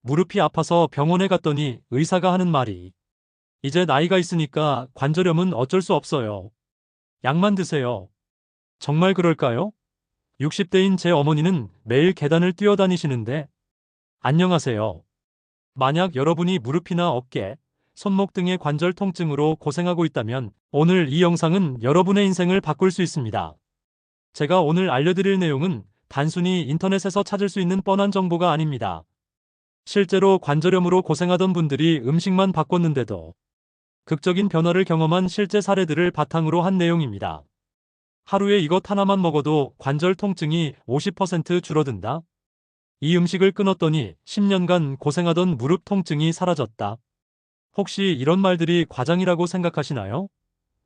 무릎이 아파서 병원에 갔더니 의사가 하는 말이 이제 나이가 있으니까 관절염은 어쩔 수 없어요. 약만 드세요. 정말 그럴까요? 60대인 제 어머니는 매일 계단을 뛰어다니시는데 안녕하세요. 만약 여러분이 무릎이나 어깨, 손목 등의 관절 통증으로 고생하고 있다면 오늘 이 영상은 여러분의 인생을 바꿀 수 있습니다. 제가 오늘 알려드릴 내용은 단순히 인터넷에서 찾을 수 있는 뻔한 정보가 아닙니다. 실제로 관절염으로 고생하던 분들이 음식만 바꿨는데도 극적인 변화를 경험한 실제 사례들을 바탕으로 한 내용입니다. 하루에 이것 하나만 먹어도 관절 통증이 50% 줄어든다. 이 음식을 끊었더니 10년간 고생하던 무릎 통증이 사라졌다. 혹시 이런 말들이 과장이라고 생각하시나요?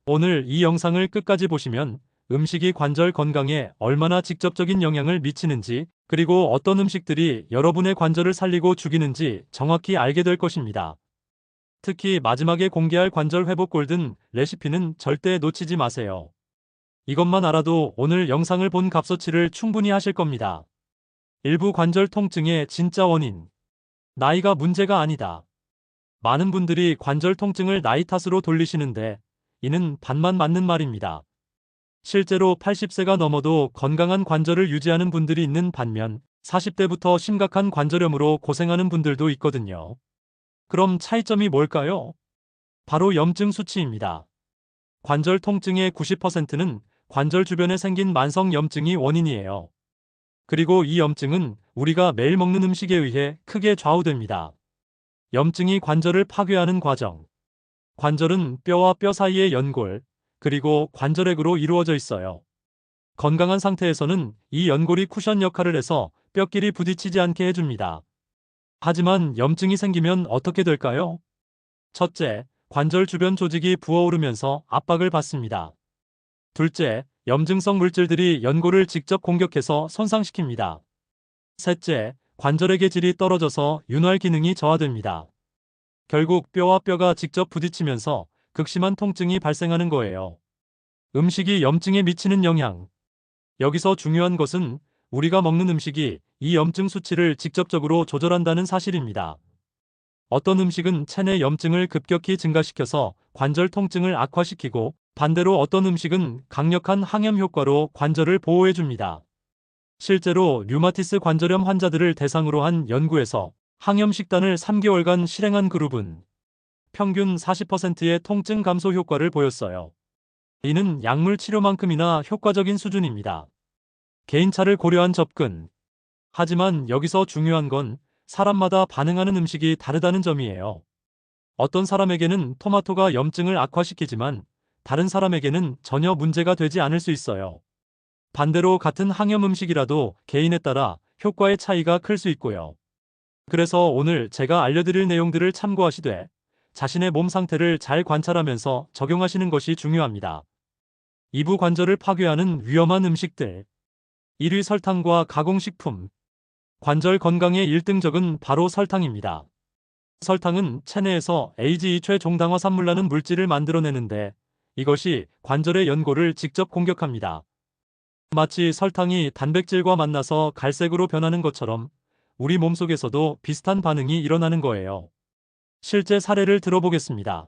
오늘 이 영상을 끝까지 보시면 음식이 관절 건강에 얼마나 직접적인 영향을 미치는지, 그리고 어떤 음식들이 여러분의 관절을 살리고 죽이는지 정확히 알게 될 것입니다. 특히 마지막에 공개할 관절 회복 골든 레시피는 절대 놓치지 마세요. 이것만 알아도 오늘 영상을 본 값어치를 충분히 하실 겁니다. 일부 관절 통증의 진짜 원인. 나이가 문제가 아니다. 많은 분들이 관절 통증을 나이 탓으로 돌리시는데 이는 반만 맞는 말입니다. 실제로 80세가 넘어도 건강한 관절을 유지하는 분들이 있는 반면 40대부터 심각한 관절염으로 고생하는 분들도 있거든요. 그럼 차이점이 뭘까요? 바로 염증 수치입니다. 관절 통증의 90%는 관절 주변에 생긴 만성 염증이 원인이에요. 그리고 이 염증은 우리가 매일 먹는 음식에 의해 크게 좌우됩니다. 염증이 관절을 파괴하는 과정. 관절은 뼈와 뼈 사이의 연골, 그리고 관절액으로 이루어져 있어요. 건강한 상태에서는 이 연골이 쿠션 역할을 해서 뼈끼리 부딪히지 않게 해줍니다. 하지만 염증이 생기면 어떻게 될까요? 첫째, 관절 주변 조직이 부어오르면서 압박을 받습니다. 둘째, 염증성 물질들이 연골을 직접 공격해서 손상시킵니다. 셋째, 관절의 질이 떨어져서 윤활 기능이 저하됩니다. 결국 뼈와 뼈가 직접 부딪히면서 극심한 통증이 발생하는 거예요. 음식이 염증에 미치는 영향. 여기서 중요한 것은 우리가 먹는 음식이 이 염증 수치를 직접적으로 조절한다는 사실입니다. 어떤 음식은 체내 염증을 급격히 증가시켜서 관절 통증을 악화시키고, 반대로 어떤 음식은 강력한 항염 효과로 관절을 보호해줍니다. 실제로 류마티스 관절염 환자들을 대상으로 한 연구에서 항염 식단을 3개월간 실행한 그룹은 평균 40%의 통증 감소 효과를 보였어요. 이는 약물 치료만큼이나 효과적인 수준입니다. 개인차를 고려한 접근. 하지만 여기서 중요한 건 사람마다 반응하는 음식이 다르다는 점이에요. 어떤 사람에게는 토마토가 염증을 악화시키지만 다른 사람에게는 전혀 문제가 되지 않을 수 있어요. 반대로 같은 항염 음식이라도 개인에 따라 효과의 차이가 클 수 있고요. 그래서 오늘 제가 알려드릴 내용들을 참고하시되 자신의 몸 상태를 잘 관찰하면서 적용하시는 것이 중요합니다. 이부 관절을 파괴하는 위험한 음식들. 1위 설탕과 가공식품. 관절 건강의 1등적은 바로 설탕입니다. 설탕은 체내에서 AGE 최종당화 산물라는 물질을 만들어내는데 이것이 관절의 연골을 직접 공격합니다. 마치 설탕이 단백질과 만나서 갈색으로 변하는 것처럼 우리 몸속에서도 비슷한 반응이 일어나는 거예요. 실제 사례를 들어보겠습니다.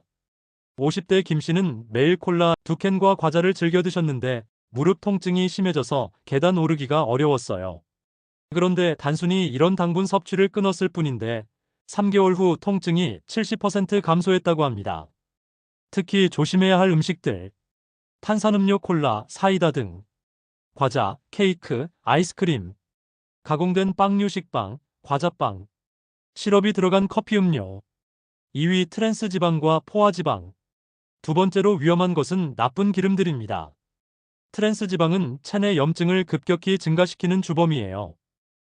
50대 김 씨는 매일 콜라 2캔과 과자를 즐겨 드셨는데 무릎 통증이 심해져서 계단 오르기가 어려웠어요. 그런데 단순히 이런 당분 섭취를 끊었을 뿐인데 3개월 후 통증이 70% 감소했다고 합니다. 특히 조심해야 할 음식들. 탄산음료, 콜라, 사이다 등 과자, 케이크, 아이스크림, 가공된 빵류 식빵, 과자빵, 시럽이 들어간 커피 음료. 2위 트랜스 지방과 포화 지방. 두 번째로 위험한 것은 나쁜 기름들입니다. 트랜스 지방은 체내 염증을 급격히 증가시키는 주범이에요.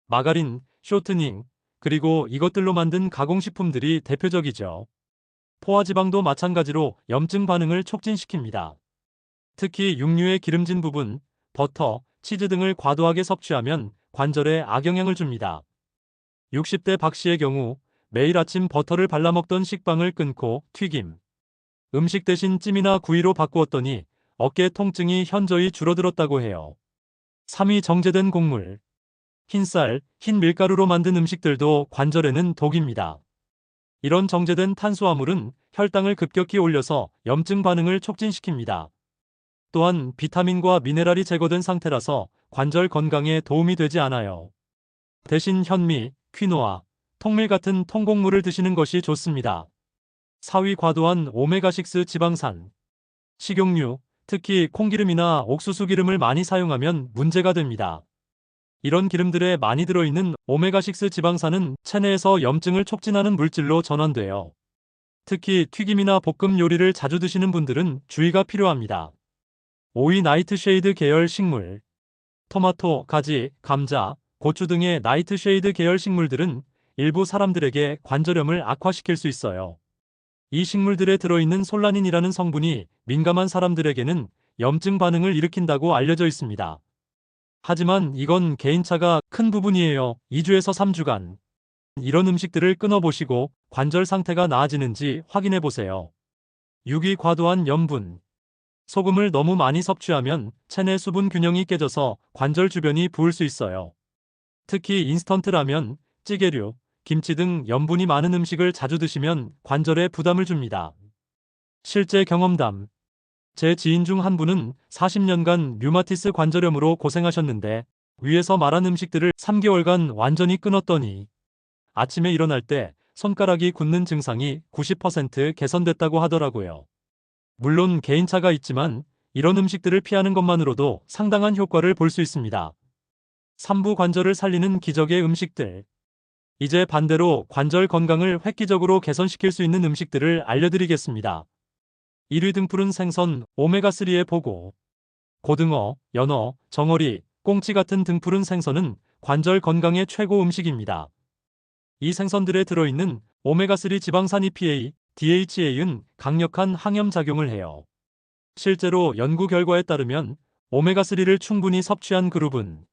마가린, 쇼트닝, 그리고 이것들로 만든 가공식품들이 대표적이죠. 포화지방도 마찬가지로 염증 반응을 촉진시킵니다. 특히 육류의 기름진 부분, 버터, 치즈 등을 과도하게 섭취하면 관절에 악영향을 줍니다. 60대 박 씨의 경우 매일 아침 버터를 발라 먹던 식빵을 끊고 튀김, 음식 대신 찜이나 구이로 바꾸었더니 어깨 통증이 현저히 줄어들었다고 해요. 3위 정제된 곡물. 흰쌀, 흰 밀가루로 만든 음식들도 관절에는 독입니다. 이런 정제된 탄수화물은 혈당을 급격히 올려서 염증 반응을 촉진시킵니다. 또한 비타민과 미네랄이 제거된 상태라서 관절 건강에 도움이 되지 않아요. 대신 현미, 퀴노아, 통밀 같은 통곡물을 드시는 것이 좋습니다. 4위 과도한 오메가6 지방산. 식용유, 특히 콩기름이나 옥수수 기름을 많이 사용하면 문제가 됩니다. 이런 기름들에 많이 들어있는 오메가6 지방산은 체내에서 염증을 촉진하는 물질로 전환돼요. 특히 튀김이나 볶음 요리를 자주 드시는 분들은 주의가 필요합니다. 5위 나이트쉐이드 계열 식물. 토마토, 가지, 감자, 고추 등의 나이트쉐이드 계열 식물들은 일부 사람들에게 관절염을 악화시킬 수 있어요. 이 식물들에 들어있는 솔라닌이라는 성분이 민감한 사람들에게는 염증 반응을 일으킨다고 알려져 있습니다. 하지만 이건 개인차가 큰 부분이에요. 2주에서 3주간 이런 음식들을 끊어보시고 관절 상태가 나아지는지 확인해 보세요. 6위 과도한 염분. 소금을 너무 많이 섭취하면 체내 수분 균형이 깨져서 관절 주변이 부을 수 있어요. 특히 인스턴트 라면, 찌개류, 김치 등 염분이 많은 음식을 자주 드시면 관절에 부담을 줍니다. 실제 경험담. 제 지인 중 한 분은 40년간 류마티스 관절염으로 고생하셨는데 위에서 말한 음식들을 3개월간 완전히 끊었더니 아침에 일어날 때 손가락이 굳는 증상이 90% 개선됐다고 하더라고요. 물론 개인차가 있지만 이런 음식들을 피하는 것만으로도 상당한 효과를 볼 수 있습니다. 3부 관절을 살리는 기적의 음식들. 이제 반대로 관절 건강을 획기적으로 개선시킬 수 있는 음식들을 알려드리겠습니다. 1위 등푸른 생선, 오메가3의 보고. 고등어, 연어, 정어리, 꽁치 같은 등푸른 생선은 관절 건강의 최고 음식입니다. 이 생선들에 들어있는 오메가3 지방산 EPA, DHA는 강력한 항염 작용을 해요. 실제로 연구 결과에 따르면 오메가3를 충분히 섭취한 그룹은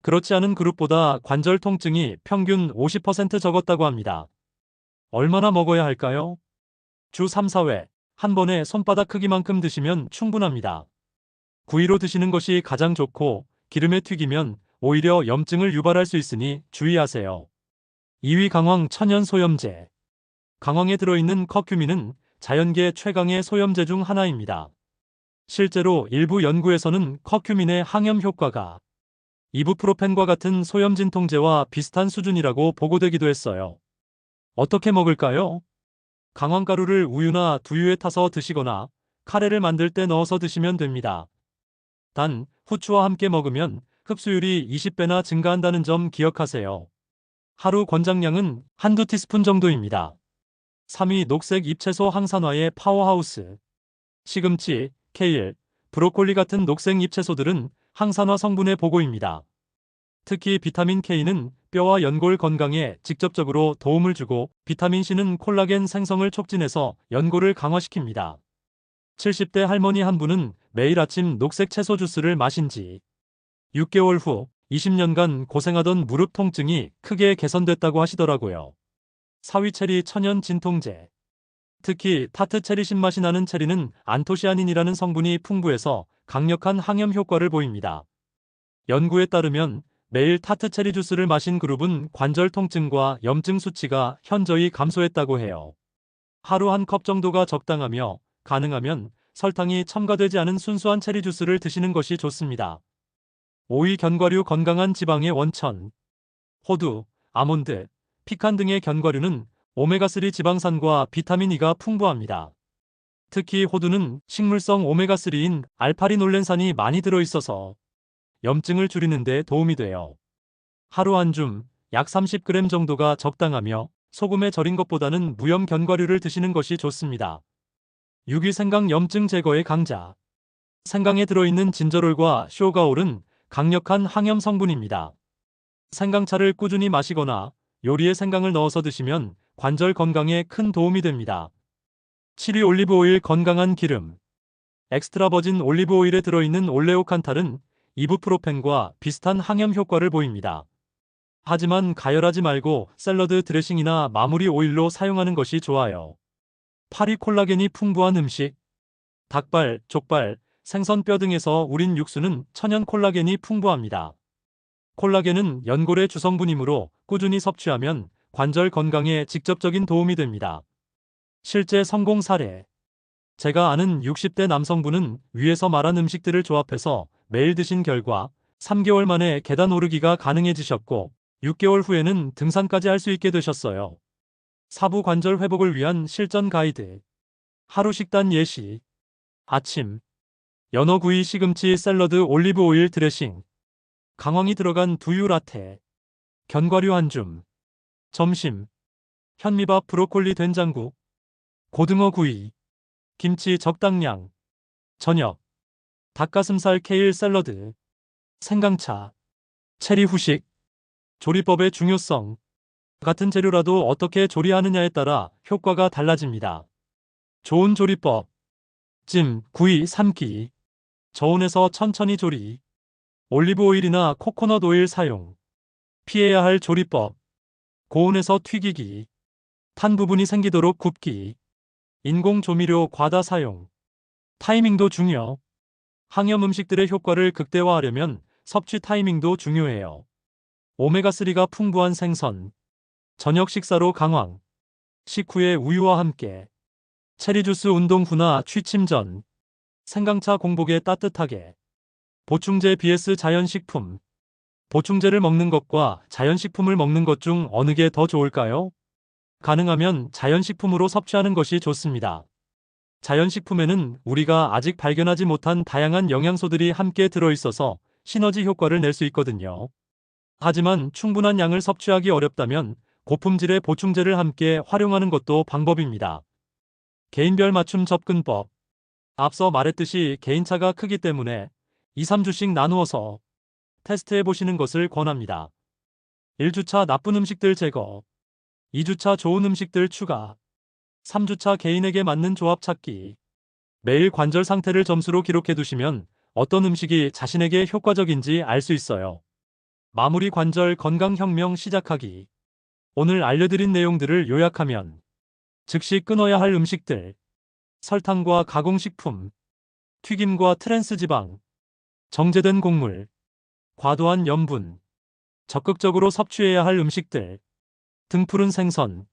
그렇지 않은 그룹보다 관절 통증이 평균 50% 적었다고 합니다. 얼마나 먹어야 할까요? 주 3, 4회, 한 번에 손바닥 크기만큼 드시면 충분합니다. 구이로 드시는 것이 가장 좋고 기름에 튀기면 오히려 염증을 유발할 수 있으니 주의하세요. 2위 강황 천연 소염제. 강황에 들어있는 커큐민은 자연계 최강의 소염제 중 하나입니다. 실제로 일부 연구에서는 커큐민의 항염 효과가 이부프로펜과 같은 소염 진통제와 비슷한 수준이라고 보고되기도 했어요. 어떻게 먹을까요? 강황가루를 우유나 두유에 타서 드시거나 카레를 만들 때 넣어서 드시면 됩니다. 단, 후추와 함께 먹으면 흡수율이 20배나 증가한다는 점 기억하세요. 하루 권장량은 한두 티스푼 정도입니다. 3위 녹색 잎채소 항산화의 파워하우스. 시금치, 케일, 브로콜리 같은 녹색 잎채소들은 항산화 성분의 보고입니다. 특히 비타민 K는 뼈와 연골 건강에 직접적으로 도움을 주고 비타민 C는 콜라겐 생성을 촉진해서 연골을 강화시킵니다. 70대 할머니 한 분은 매일 아침 녹색 채소 주스를 마신 지 6개월 후 20년간 고생하던 무릎 통증이 크게 개선됐다고 하시더라고요. 4위 체리 천연 진통제. 특히 타트 체리 신맛이 나는 체리는 안토시아닌이라는 성분이 풍부해서 강력한 항염 효과를 보입니다. 연구에 따르면 매일 타트 체리 주스를 마신 그룹은 관절 통증과 염증 수치가 현저히 감소했다고 해요. 하루 한 컵 정도가 적당하며 가능하면 설탕이 첨가되지 않은 순수한 체리 주스를 드시는 것이 좋습니다. 5위 견과류 건강한 지방의 원천. 호두, 아몬드, 피칸 등의 견과류는 오메가3 지방산과 비타민 E가 풍부합니다. 특히 호두는 식물성 오메가3인 알파리놀렌산이 많이 들어있어서 염증을 줄이는 데 도움이 돼요. 하루 한 줌, 약 30g 정도가 적당하며 소금에 절인 것보다는 무염 견과류를 드시는 것이 좋습니다. 6위 생강 염증 제거의 강자. 생강에 들어있는 진저롤과 쇼가올은 강력한 항염 성분입니다. 생강차를 꾸준히 마시거나 요리에 생강을 넣어서 드시면 관절 건강에 큰 도움이 됩니다. 7위 올리브오일 건강한 기름. 엑스트라 버진 올리브오일에 들어있는 올레오칸탈은 이부프로펜과 비슷한 항염 효과를 보입니다. 하지만 가열하지 말고 샐러드 드레싱이나 마무리 오일로 사용하는 것이 좋아요. 8위 콜라겐이 풍부한 음식. 닭발, 족발, 생선 뼈 등에서 우린 육수는 천연 콜라겐이 풍부합니다. 콜라겐은 연골의 주성분이므로 꾸준히 섭취하면 관절 건강에 직접적인 도움이 됩니다. 실제 성공 사례. 제가 아는 60대 남성분은 위에서 말한 음식들을 조합해서 매일 드신 결과 3개월 만에 계단 오르기가 가능해지셨고 6개월 후에는 등산까지 할 수 있게 되셨어요. 사부 관절 회복을 위한 실전 가이드. 하루 식단 예시. 아침. 연어구이 시금치 샐러드 올리브 오일 드레싱. 강황이 들어간 두유 라테. 견과류 한 줌. 점심. 현미밥 브로콜리 된장국. 고등어 구이. 김치 적당량. 저녁. 닭가슴살 케일 샐러드. 생강차. 체리 후식. 조리법의 중요성. 같은 재료라도 어떻게 조리하느냐에 따라 효과가 달라집니다. 좋은 조리법. 찜, 구이, 삶기. 저온에서 천천히 조리. 올리브 오일이나 코코넛 오일 사용. 피해야 할 조리법. 고온에서 튀기기. 탄 부분이 생기도록 굽기. 인공 조미료 과다 사용. 타이밍도 중요. 항염 음식들의 효과를 극대화하려면 섭취 타이밍도 중요해요. 오메가3가 풍부한 생선. 저녁 식사로 강황. 식후에 우유와 함께. 체리 주스 운동 후나 취침 전. 생강차 공복에 따뜻하게. 보충제 vs 자연식품. 보충제를 먹는 것과 자연식품을 먹는 것 중 어느 게 더 좋을까요? 가능하면 자연식품으로 섭취하는 것이 좋습니다. 자연식품에는 우리가 아직 발견하지 못한 다양한 영양소들이 함께 들어있어서 시너지 효과를 낼 수 있거든요. 하지만 충분한 양을 섭취하기 어렵다면 고품질의 보충제를 함께 활용하는 것도 방법입니다. 개인별 맞춤 접근법. 앞서 말했듯이 개인차가 크기 때문에 2, 3주씩 나누어서 테스트해 보시는 것을 권합니다. 1주차 나쁜 음식들 제거. 2주차 좋은 음식들 추가. 3주차 개인에게 맞는 조합 찾기. 매일 관절 상태를 점수로 기록해 두시면 어떤 음식이 자신에게 효과적인지 알 수 있어요. 마무리 관절 건강혁명 시작하기. 오늘 알려드린 내용들을 요약하면 즉시 끊어야 할 음식들. 설탕과 가공식품. 튀김과 트랜스지방. 정제된 곡물. 과도한 염분. 적극적으로 섭취해야 할 음식들. 등푸른 생선.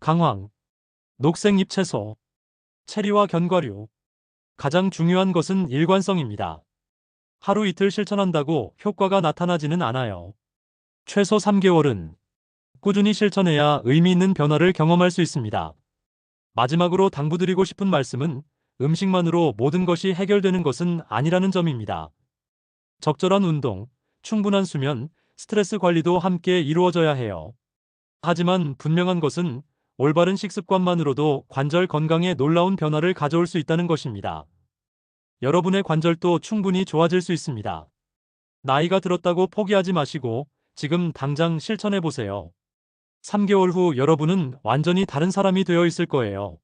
강황. 녹색 잎채소. 체리와 견과류. 가장 중요한 것은 일관성입니다. 하루 이틀 실천한다고 효과가 나타나지는 않아요. 최소 3개월은 꾸준히 실천해야 의미 있는 변화를 경험할 수 있습니다. 마지막으로 당부드리고 싶은 말씀은 음식만으로 모든 것이 해결되는 것은 아니라는 점입니다. 적절한 운동, 충분한 수면, 스트레스 관리도 함께 이루어져야 해요. 하지만 분명한 것은 올바른 식습관만으로도 관절 건강에 놀라운 변화를 가져올 수 있다는 것입니다. 여러분의 관절도 충분히 좋아질 수 있습니다. 나이가 들었다고 포기하지 마시고 지금 당장 실천해 보세요. 3개월 후 여러분은 완전히 다른 사람이 되어 있을 거예요.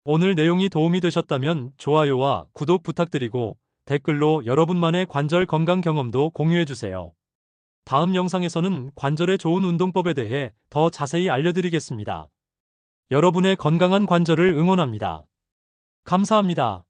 오늘 내용이 도움이 되셨다면 좋아요와 구독 부탁드리고 댓글로 여러분만의 관절 건강 경험도 공유해 주세요. 다음 영상에서는 관절에 좋은 운동법에 대해 더 자세히 알려드리겠습니다. 여러분의 건강한 관절을 응원합니다. 감사합니다.